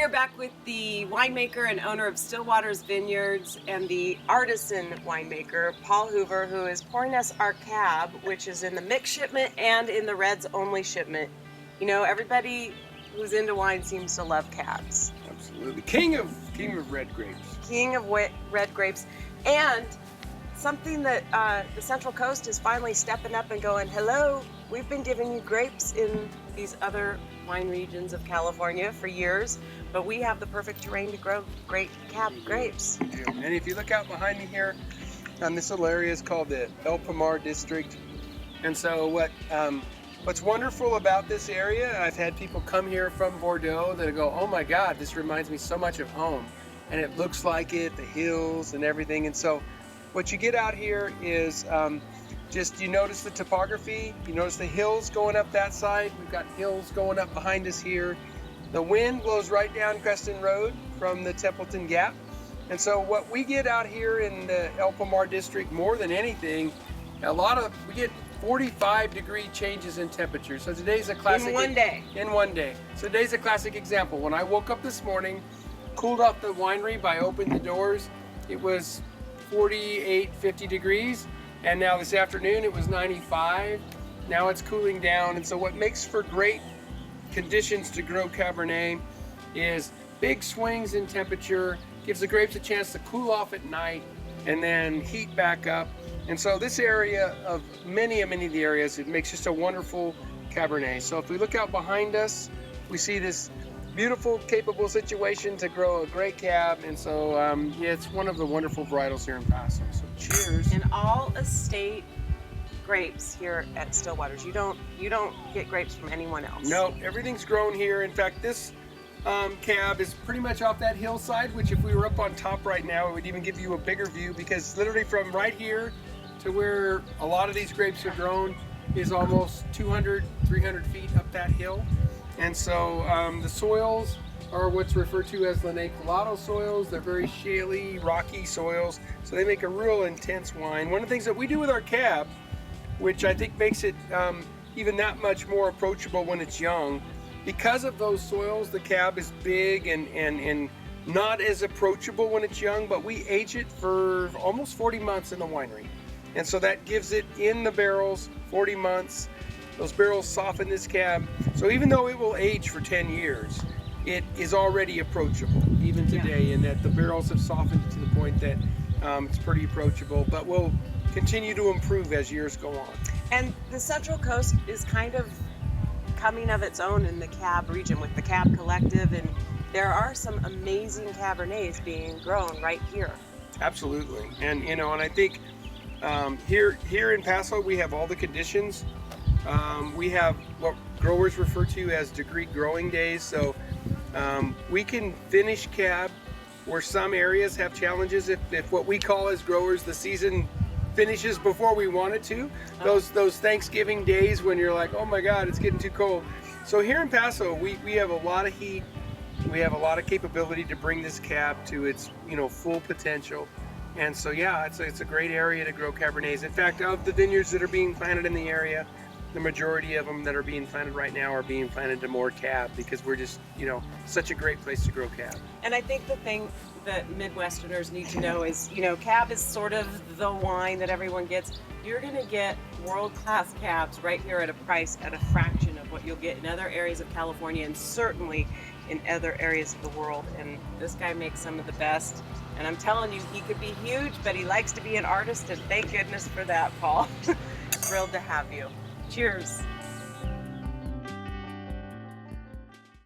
are back with the winemaker and owner of Stillwater's Vineyards and the artisan winemaker, Paul Hoover, who is pouring us our cab, which is in the mixed shipment and in the reds only shipment. You know, everybody who's into wine seems to love cabs. Absolutely. King of red grapes. King of red grapes. And something that the Central Coast is finally stepping up and going, hello, we've been giving you grapes in these other wine regions of California for years, but we have the perfect terrain to grow great cab grapes. And if you look out behind me here, this little area is called the El Pomar District. And so what's wonderful about this area, I've had people come here from Bordeaux that go, oh my God, this reminds me so much of home. And it looks like it, the hills and everything. And so what you get out here is just, you notice the topography, you notice the hills going up that side. We've got hills going up behind us here. The wind blows right down Creston Road from the Templeton Gap. And so what we get out here in the El Pomar District more than anything, we get 45-degree changes in temperature. So today's a classic. In one day. In one day. So today's a classic example. When I woke up this morning, cooled off the winery by opening the doors, it was 48, 50 degrees. And now this afternoon it was 95. Now it's cooling down. And so what makes for great conditions to grow Cabernet is big swings in temperature, gives the grapes a chance to cool off at night and then heat back up. And so this area of many of the areas, it makes just a wonderful Cabernet. So if we look out behind us, we see this beautiful, capable situation to grow a great cab. And so yeah, it's one of the wonderful varietals here in Paso. So cheers. And all estate grapes here at Stillwater's. You don't get grapes from anyone else. No, everything's grown here. In fact, this cab is pretty much off that hillside, which if we were up on top right now, it would even give you a bigger view, because literally from right here to where a lot of these grapes are grown is almost 200, 300 feet up that hill. And so the soils are what's referred to as Linné Colado soils. They're very shaly, rocky soils, so they make a real intense wine. One of the things that we do with our cab, which I think makes it even that much more approachable when it's young, because of those soils, the cab is big and not as approachable when it's young, but we age it for almost 40 months in the winery. And so that gives it in the barrels 40 months. Those barrels soften this cab. So even though it will age for 10 years, it is already approachable even today, and that the barrels have softened to the point that it's pretty approachable, but will continue to improve as years go on. And the Central Coast is kind of coming of its own in the cab region with the Cab Collective, and there are some amazing Cabernets being grown right here. Absolutely. And and I think here in Paso we have all the conditions. We have what growers refer to as degree growing days, so we can finish cab where some areas have challenges if what we call as growers the season finishes before we want it to. Those Thanksgiving days when you're like, oh my God, it's getting too cold. So here in Paso, we have a lot of heat. We have a lot of capability to bring this cab to its full potential. And so yeah, it's a great area to grow Cabernets. In fact, of the vineyards that are being planted in the area, the majority of them that are being planted right now are being planted to more cab, because we're just such a great place to grow cab. And I think the thing that Midwesterners need to know is, cab is sort of the wine that everyone gets. You're going to get world-class cabs right here at a price at a fraction of what you'll get in other areas of California, and certainly in other areas of the world. And this guy makes some of the best. And I'm telling you, he could be huge, but he likes to be an artist, and thank goodness for that, Paul. Thrilled to have you. Cheers.